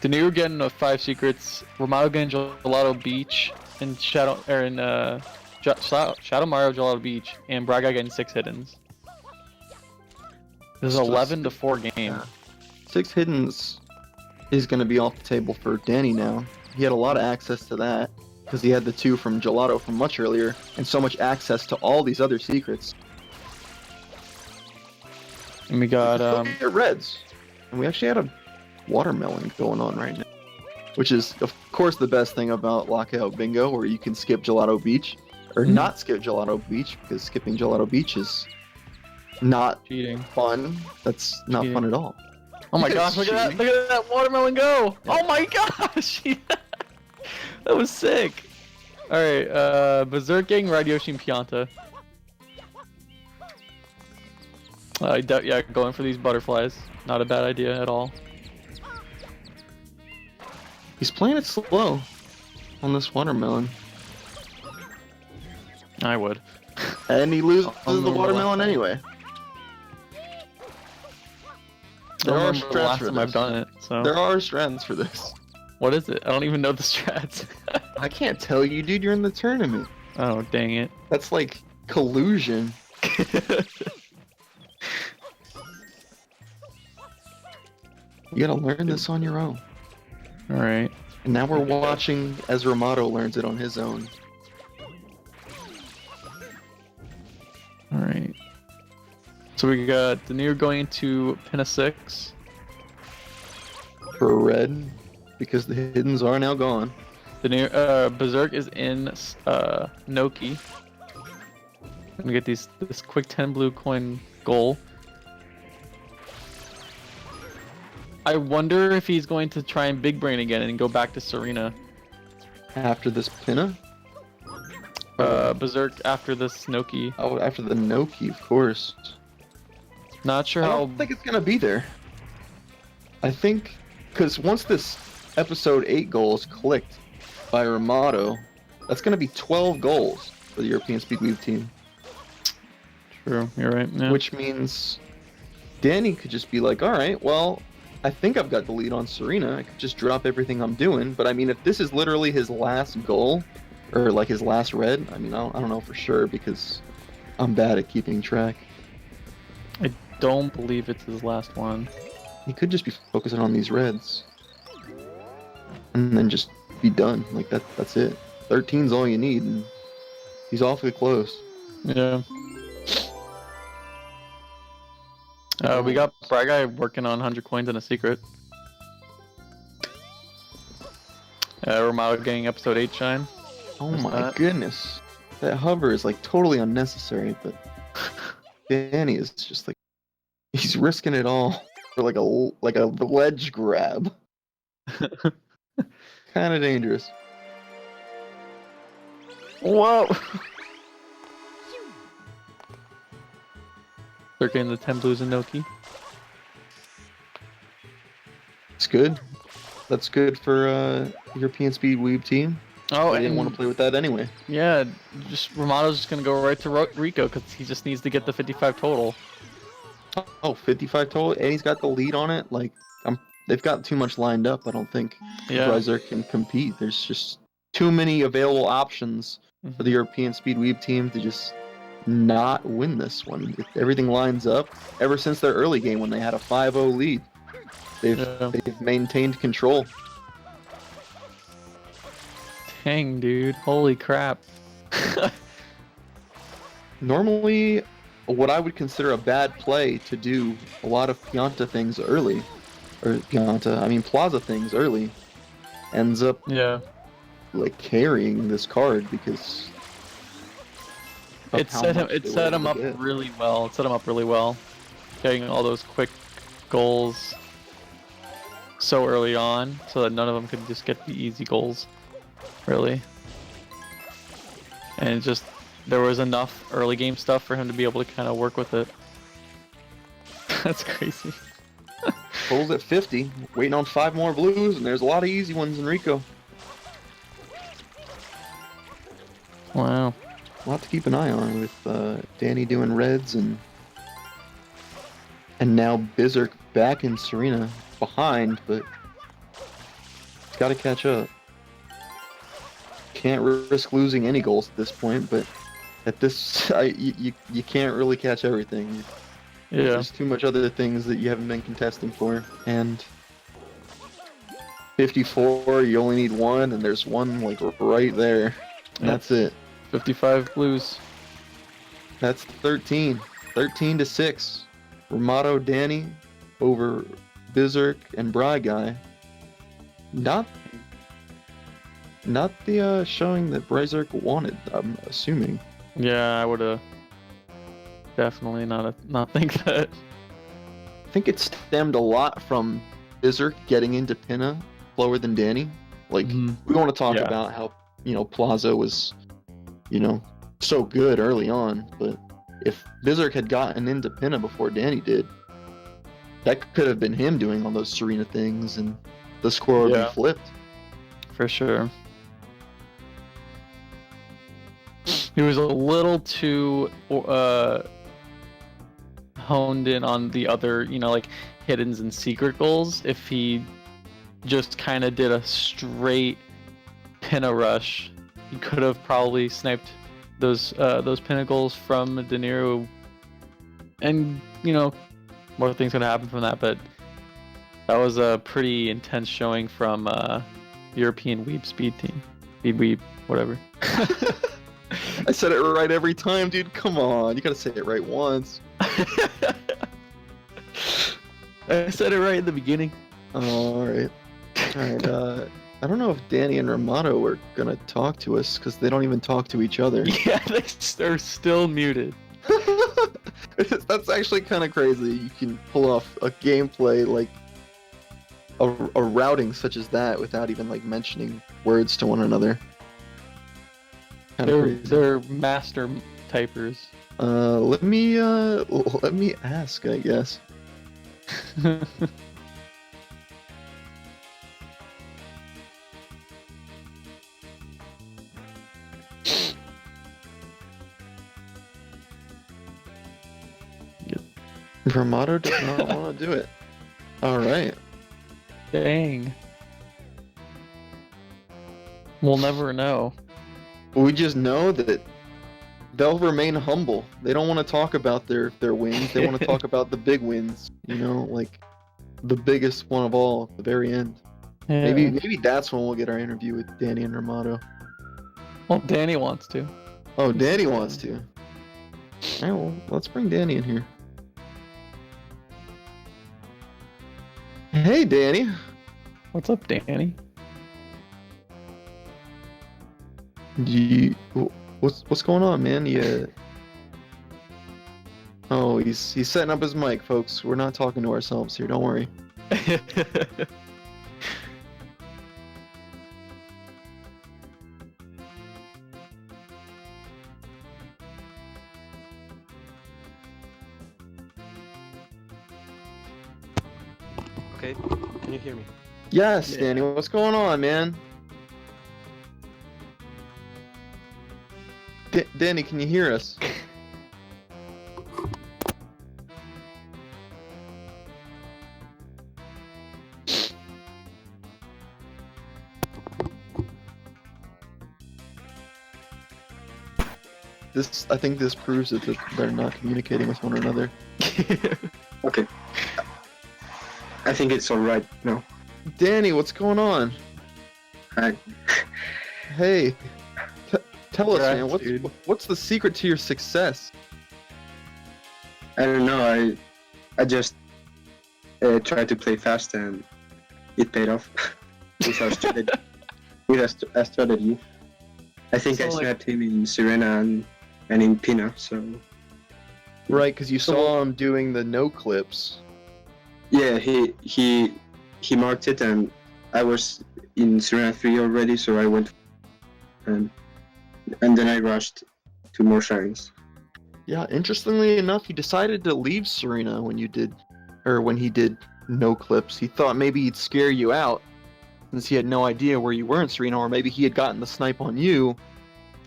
Daniil getting 5 secrets, Romano getting Gelato Beach, and Shadow Mario Gelato Beach, and Braga getting 6 hiddens. This is 11 to 4 game. Yeah. 6 hiddens is going to be off the table for Danny now. He had a lot of access to that because he had the 2 from Gelato from much earlier, and so much access to all these other secrets. And we got reds, and we actually had a watermelon going on right now, which is of course the best thing about Lockout Bingo, where you can skip Gelato Beach or not skip Gelato Beach, because skipping Gelato Beach is not cheating. Fun. That's not fun at all. Oh my gosh, look at that watermelon go! Yeah. Oh my gosh! That was sick! Alright, Brizerk getting Radioshi and Pianta. Yeah, going for these butterflies. Not a bad idea at all. He's playing it slow on this watermelon. I would. And he loses the watermelon anyway. There are strats for this. I've done it, so. There are strats for this. What is it? I don't even know the strats. I can't tell you, dude. You're in the tournament. Oh, dang it. That's like collusion. You gotta learn this on your own. Alright. And now we're watching as Ramato learns it on his own. Alright. So we got Daniil going into Pinna 6. For red, because the hiddens are now gone. Brizerk is in Noki. Gonna get this quick 10 blue coin goal. I wonder if he's going to try and big brain again and go back to Serena. After this Pinna? Brizerk after this Noki. Oh, after the Noki, of course. Not sure I how. don't think it's gonna be there. I think, because once this episode 8 goal is clicked by Ramato, that's gonna be 12 goals for the European Speed Weeb team. True, you're right. Yeah. Which means Danny could just be like, alright, well, I think I've got the lead on Serena. I could just drop everything I'm doing. But I mean, if this is literally his last goal, or like his last red, I mean, I don't know for sure because I'm bad at keeping track. I don't believe it's his last one. He could just be focusing on these reds. And then just be done. Like, that's it. 13's all you need, and he's awfully close. Yeah. We got Bry Guy working on 100 coins in a secret. Romano getting episode 8 shine. Oh my goodness. That hover is like totally unnecessary, but Danny is just like he's risking it all for like a ledge grab. Kind of dangerous. Whoa! They're getting the 10 blues and Noki. It's good. That's good for European Speed Weeb team. Oh, They didn't want to play with that anyway. Yeah, just Romano's just gonna go right to Rico because he just needs to get the 55 total. Oh, 55 total, and he's got the lead on it. Like, they've got too much lined up. I don't think Brizerk can compete. There's just too many available options for the European Speed Weeb team to just not win this one. If everything lines up, ever since their early game when they had a 5-0 lead, they've maintained control. Dang, dude. Holy crap. Normally, what I would consider a bad play to do a lot of Pianta things early, Plaza things early, ends up like carrying this card because it set him up really well. It set him up really well, getting all those quick goals so early on, so that none of them could just get the easy goals, really. And just there was enough early game stuff for him to be able to kind of work with it. That's crazy. Pulls at 50, waiting on 5 more blues, and there's a lot of easy ones in Rico. Wow. A lot to keep an eye on with Danny doing reds and now Brizerk back in Serena behind, but he's got to catch up. Can't risk losing any goals at this point, but at this, you can't really catch everything. Yeah. There's too much other things that you haven't been contesting for, and 54, you only need 1, and there's 1 like right there. And that's it. 55 blues. That's 13. 13 to 6. Romano Danny over Brizerk and Bry Guy. Not the showing that Brizerk wanted, I'm assuming. Yeah, I would have definitely not think that. I think it stemmed a lot from Brizerk getting into Pinna slower than Danny. Like, we want to talk about how, Plaza was, so good early on, but if Brizerk had gotten into Pinna before Danny did, that could have been him doing all those Serena things, and the score would be flipped. For sure. He was a little too honed in on the other, like hiddens and secret goals. If he just kind of did a straight Pinna rush, he could have probably sniped those pinnacles from De Niro, and more things could happen from that. But that was a pretty intense showing from European Weeb speed team, Weeb, whatever. I said it right every time, dude. Come on, you gotta say it right once. I said it right in the beginning. All right. I don't know if Danny and Romano are gonna talk to us because they don't even talk to each other. Yeah, they're still muted. That's actually kind of crazy. You can pull off a gameplay like a routing such as that without even like mentioning words to one another. They're master typers. Let me ask, I guess. Romano does not want to do it. All right. Dang. We'll never know. We just know that they'll remain humble. They don't want to talk about their wins. They want to talk about the big wins. Like the biggest one of all at the very end. Yeah. Maybe that's when we'll get our interview with Danny and Romano. Well, Danny wants to. Oh, Danny wants to. All right, well, let's bring Danny in here. Hey, Danny. What's up, Danny? What's going on, man? Oh, he's setting up his mic, folks. We're not talking to ourselves here. Don't worry. Okay, can you hear me? Yes, Yeah. Danny. What's going on, man? Danny, can you hear us? I think this proves it that they're not communicating with one another. Okay. I think it's alright now. Danny, what's going on? Hi. Hey, tell us, Right, man. dude. What's the secret to your success? I don't know, I just tried to play fast and it paid off. with our strategy. With a strategy. I think I So, like- snapped him in Serena and in Pina, so... Right, because you saw him doing the no clips. Yeah, he marked it, and I was in Serena 3 already, so I went and then I rushed to more shines. Yeah, interestingly enough, he decided to leave Serena when he did no clips. He thought maybe he'd scare you out since he had no idea where you were in Serena, or maybe he had gotten the snipe on you,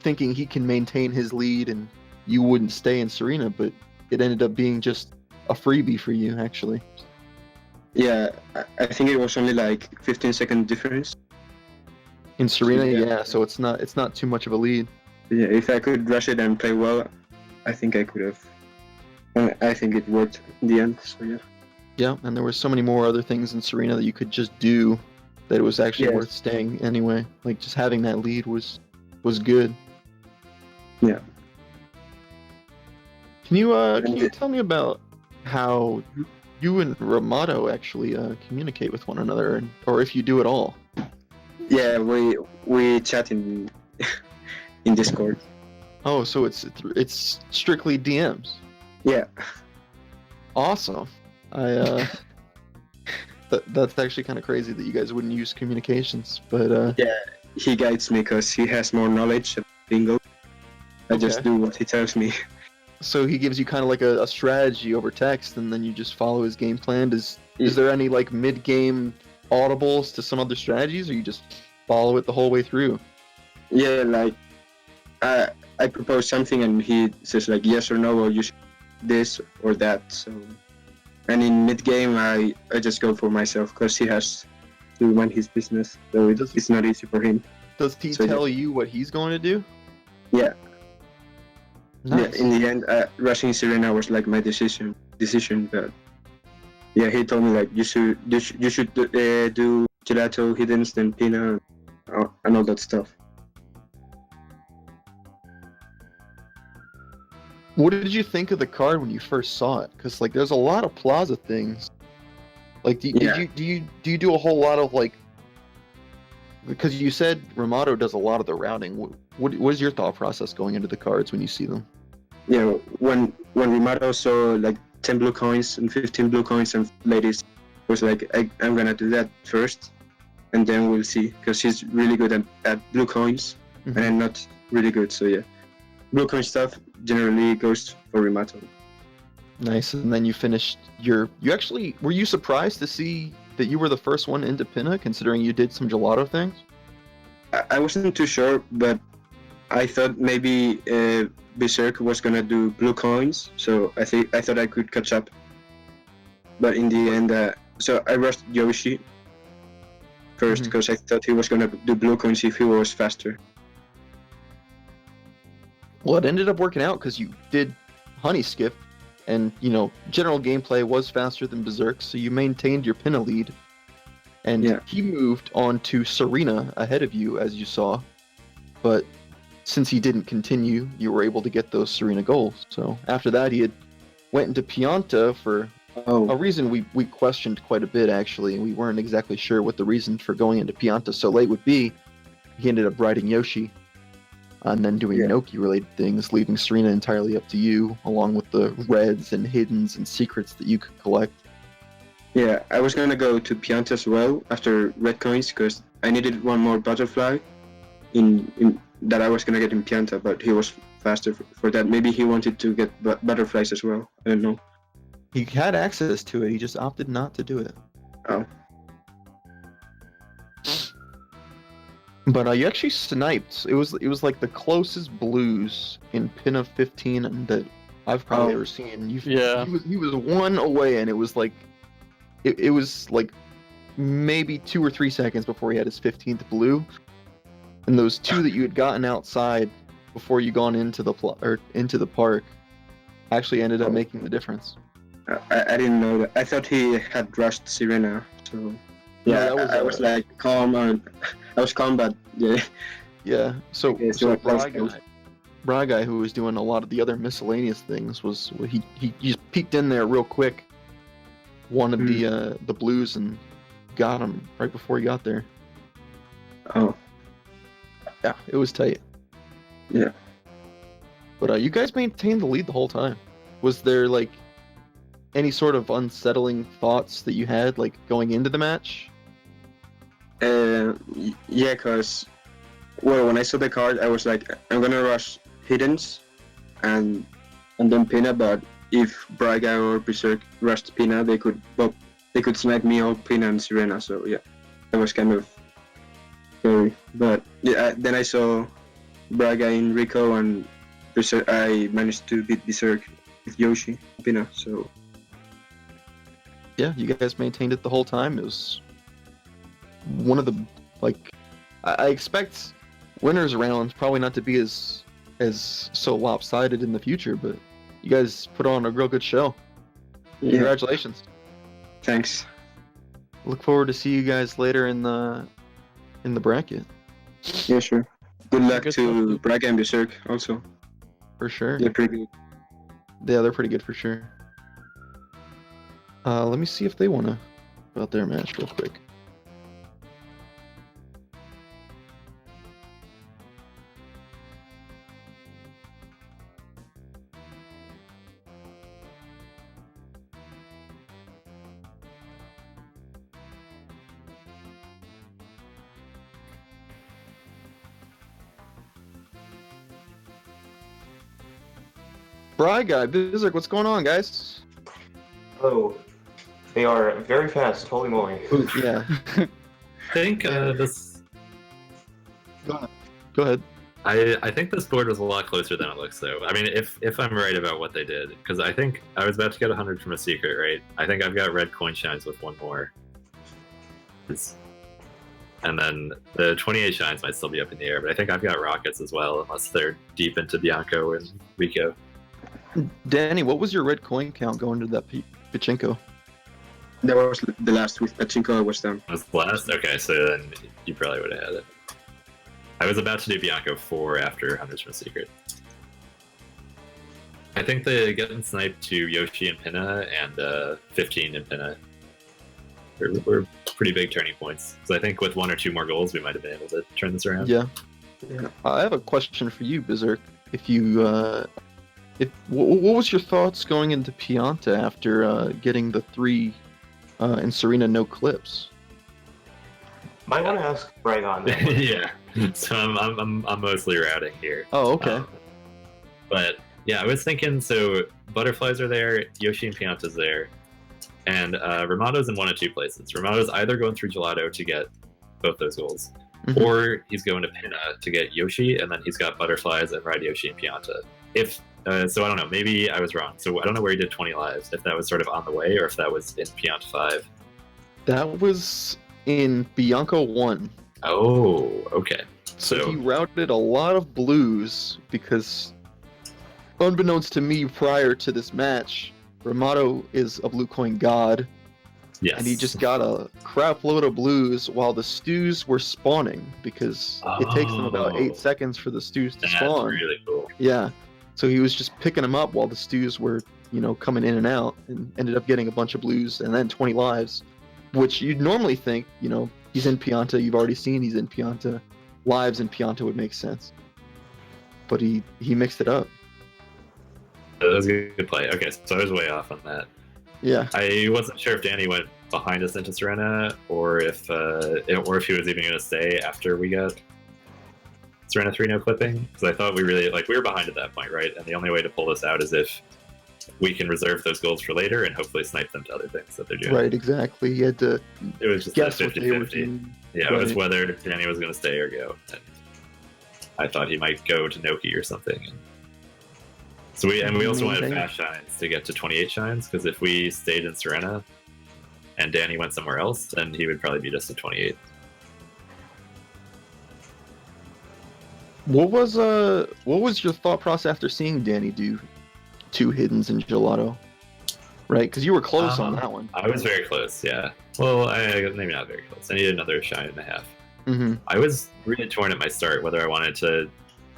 thinking he can maintain his lead and you wouldn't stay in Serena, but it ended up being just a freebie for you, actually. Yeah, I think it was only like 15-second difference. In Serena, Yeah. yeah, so it's not too much of a lead. Yeah, if I could rush it and play well, I think I could have. And I think it worked in the end, so yeah. Yeah, and there were so many more other things in Serena that you could just do that it was actually Yes. worth staying anyway. Like just having that lead was good. Yeah. Can you tell me about how you and Ramato actually communicate with one another, or if you do at all? Yeah, we chat in in Discord. Oh, so it's strictly DMs. Yeah. Awesome. That's actually kind of crazy that you guys wouldn't use communications, but Yeah, he guides me because he has more knowledge than bingo. I just Okay. do what he tells me. So he gives you kind of like a strategy over text, and then you just follow his game plan. Is there any like mid-game audibles to some other strategies, or you just follow it the whole way through? Yeah, like I propose something and he says like yes or no, or you should this or that. So, and in mid game I just go for myself because he has to mind his business, so it's not easy for him. Does he So, tell you what he's going to do? Yeah. Nice. Yeah, in the end, rushing Serena was like my decision. But yeah, he told me like you should do gelato, hiddens, then Pina, and all that stuff. What did you think of the card when you first saw it? Because like, there's a lot of Plaza things. Like, do you do a whole lot of like? Because you said Ramato does a lot of the routing. What is your thought process going into the cards when you see them? Yeah, when Rimato saw like 10 blue coins and 15 blue coins and ladies, was like I'm gonna do that first, and then we'll see, because he's really good at blue coins, Mhm. and I'm not really good. So yeah, blue coin stuff generally goes for Rimato. Nice. And then you finished you actually, were you surprised to see that you were the first one into Pinna, considering you did some gelato things? I wasn't too sure, but I thought maybe Brizerk was gonna do blue coins, so I thought I could catch up. But in the end, so I rushed Yoshi first Mhm. because I thought he was gonna do blue coins if he was faster. Well, it ended up working out because you did Honey Skip, and general gameplay was faster than Berserk, so you maintained your Pinna lead. And Yeah. he moved on to Serena ahead of you, as you saw. But since he didn't continue, you were able to get those Serena goals. So after that, he had went into Pianta for a reason we questioned quite a bit, actually. We weren't exactly sure what the reason for going into Pianta so late would be. He ended up riding Yoshi. and then doing Yeah. Noki-related things, leaving Serena entirely up to you, along with the reds and hiddens and secrets that you could collect. Yeah, I was gonna go to Pianta as well after red coins because I needed one more butterfly in that I was gonna get in Pianta, but he was faster for that. Maybe he wanted to get butterflies as well. I don't know. He had access to it, he just opted not to do it. Oh. But you actually sniped. It was like the closest blues in pin of 15 that I've probably ever seen. Yeah. He was one away, and it was like it was like maybe 2 or 3 seconds before he had his 15th blue. And those two that you had gotten outside before you gone into the into the park actually ended up making the difference. I didn't know that. I thought he had rushed Serena, so yeah, that was, I was like calm. I was calm, but yeah. Yeah. So Okay, Bry guy, who was doing a lot of the other miscellaneous things, he just peeked in there real quick, wanted the blues, and got him right before he got there. Oh. Yeah, it was tight. Yeah. But you guys maintained the lead the whole time. Was there like any sort of unsettling thoughts that you had, like going into the match? Yeah, cause when I saw the card, I was like, I'm gonna rush Hiddens and then Pina, but if Braga or Brizerk rushed Pina, they could snipe me or Pina and Serena. So yeah, that was kind of scary. But yeah, then I saw Braga in Rico and Brizerk. I managed to beat Brizerk with Yoshi Pina. So yeah, you guys maintained it the whole time. It was one of the, like, I expect winners rounds probably not to be as so lopsided in the future, but you guys put on a real good show. yeah. Congratulations. Thanks. Look forward to see you guys later in the bracket. Yeah, sure. Good luck Good to stuff. Braga and Brizerk also. For sure. They're pretty good. Yeah, they're pretty good for sure. Let me see if they want to about their match real quick. Bry guy, Brizerk, what's going on, guys? Oh, they are very fast. Holy moly! Yeah. I think this. Go ahead. I think this board was a lot closer than it looks, though. I mean, if I'm right about what they did, because I think I was about to get 100 from a secret, right? I think I've got red coin shines with one more. And then the 28 shines might still be up in the air, but I think I've got rockets as well, unless they're deep into Bianco and Rico. Danny, what was your red coin count going to that Pachinko? That was the last with Pachinko I was done. Was the last? Okay, so then you probably would have had it. I was about to do Bianco 4 after 100 from a secret. I think the getting sniped to Yoshi and Pinna and 15 and Pinna were pretty big turning points. So I think with 1 or 2 more goals, we might have been able to turn this around. Yeah. Yeah. I have a question for you, Brizerk. If you, what was your thoughts going into Pianta after getting the 3 and Serena no clips? Might want to ask Braga on that one. Yeah. So I'm mostly routing here. Oh, okay. But yeah, I was thinking, so Butterflies are there, Yoshi and Pianta's there, and Ramato's in 1 of 2 places. Ramato's either going through Gelato to get both those goals, Mhm. or he's going to Pinna to get Yoshi, and then he's got Butterflies and Ride Yoshi and Pianta. So I don't know, maybe I was wrong. So I don't know where he did 20 lives, if that was sort of on the way, or if that was in Pianta 5. That was in Bianco 1. Oh, okay. So he routed a lot of blues because, unbeknownst to me prior to this match, Ramato is a blue coin god, yes. and he just got a crap load of blues while the stews were spawning, because it takes them about 8 seconds for the stews to That's spawn. really cool. Yeah, so he was just picking them up while the stews were, coming in and out, and ended up getting a bunch of blues and then 20 lives, which you'd normally think, he's in Pianta, you've already seen he's in Pianta, lives in Pianta would make sense. but he mixed it up. That was a good play. Okay, so I was way off on that. Yeah. I wasn't sure if Danny went behind us into Serena, or if he was even going to stay after we got Serena 3-0 clipping, because I thought we were behind at that point, right? And the only way to pull this out is if we can reserve those goals for later and hopefully snipe them to other things that they're doing. Right, exactly. You had to It was just guess a what they were 50-50. doing. Yeah, Right. it was whether Danny was going to stay or go. And I thought he might go to Noki or something. So we also wanted Amazing. fast shines to get to 28 shines, because if we stayed in Serena and Danny went somewhere else, then he would probably beat us to 28. What was your thought process after seeing Danny do 2 hiddens in gelato? Right, because you were close on that one. I was very close, yeah. Well, maybe not very close. I needed another shine and a half. Mm-hmm. I was really torn at my start whether I wanted to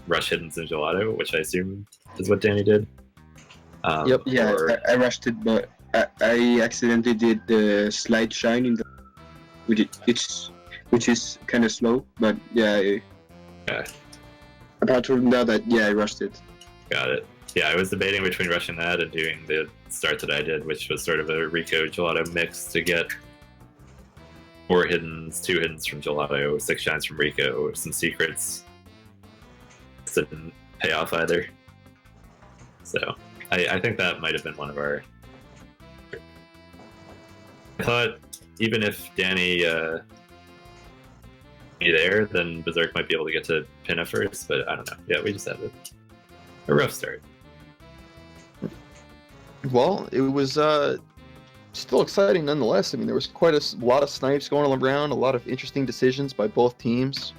rush hiddens in gelato, which I assume is what Danny did. Yep. Yeah, or- I rushed it, but I accidentally did the slide shine in the which is kind of slow. But yeah, Okay. apart from that, I rushed it. Got it. Yeah, I was debating between rushing that and doing the start that I did, which was sort of a Rico Gelato mix to get 4 hiddens, 2 hiddens from Gelato, 6 shines from Rico, some secrets. This didn't pay off either. So I think that might have been one of our... I thought even if Danny be there, then Brizerk might be able to get to Pinna first, but I don't know. Yeah, we just had a rough start. Well, it was still exciting nonetheless. I mean, there was quite a lot of snipes going around, a lot of interesting decisions by both teams,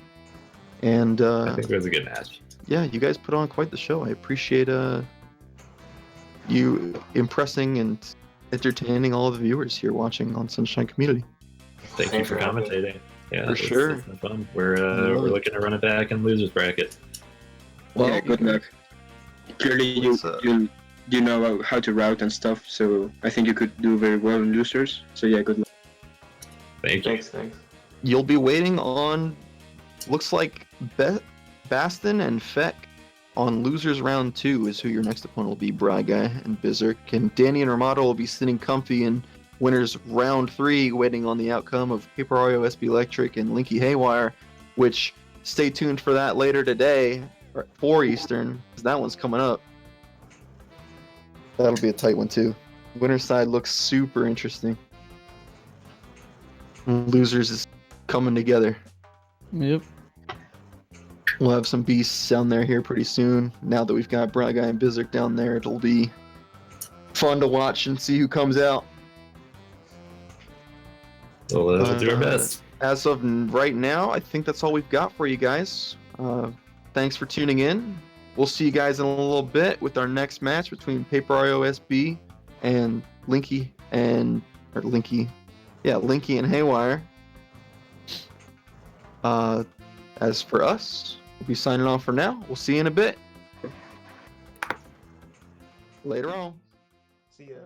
and I think it was a good match. yeah, you guys put on quite the show. I appreciate you impressing and entertaining all of the viewers here watching on Sunshine Community. Thank you for commentating. Yeah, For sure. It's been fun. We're looking to run it back in losers bracket. Well, yeah, good luck. Clearly, you know how to route and stuff, so I think you could do very well in losers. So yeah, good luck. Thank you. Thanks. You'll be waiting on, looks like Baston and Feck on losers round 2 is who your next opponent will be. Braga and Brizerk, and Danny and Armado will be sitting comfy in winners round 3, waiting on the outcome of Paper Mario, SB Electric, and Linky Haywire, which stay tuned for that later today at 4 Eastern, because that one's coming up. That'll be a tight one too. Winner's side looks super interesting. Losers is coming together. Yep. We'll have some beasts down there here pretty soon. Now that we've got Braga and Brizerk down there, it'll be fun to watch and see who comes out. We'll do our best. As of right now, I think that's all we've got for you guys. Thanks for tuning in. We'll see you guys in a little bit with our next match between Paper Mario SB and Linky and Haywire. As for us, we'll be signing off for now. We'll see you in a bit. Later on. See ya.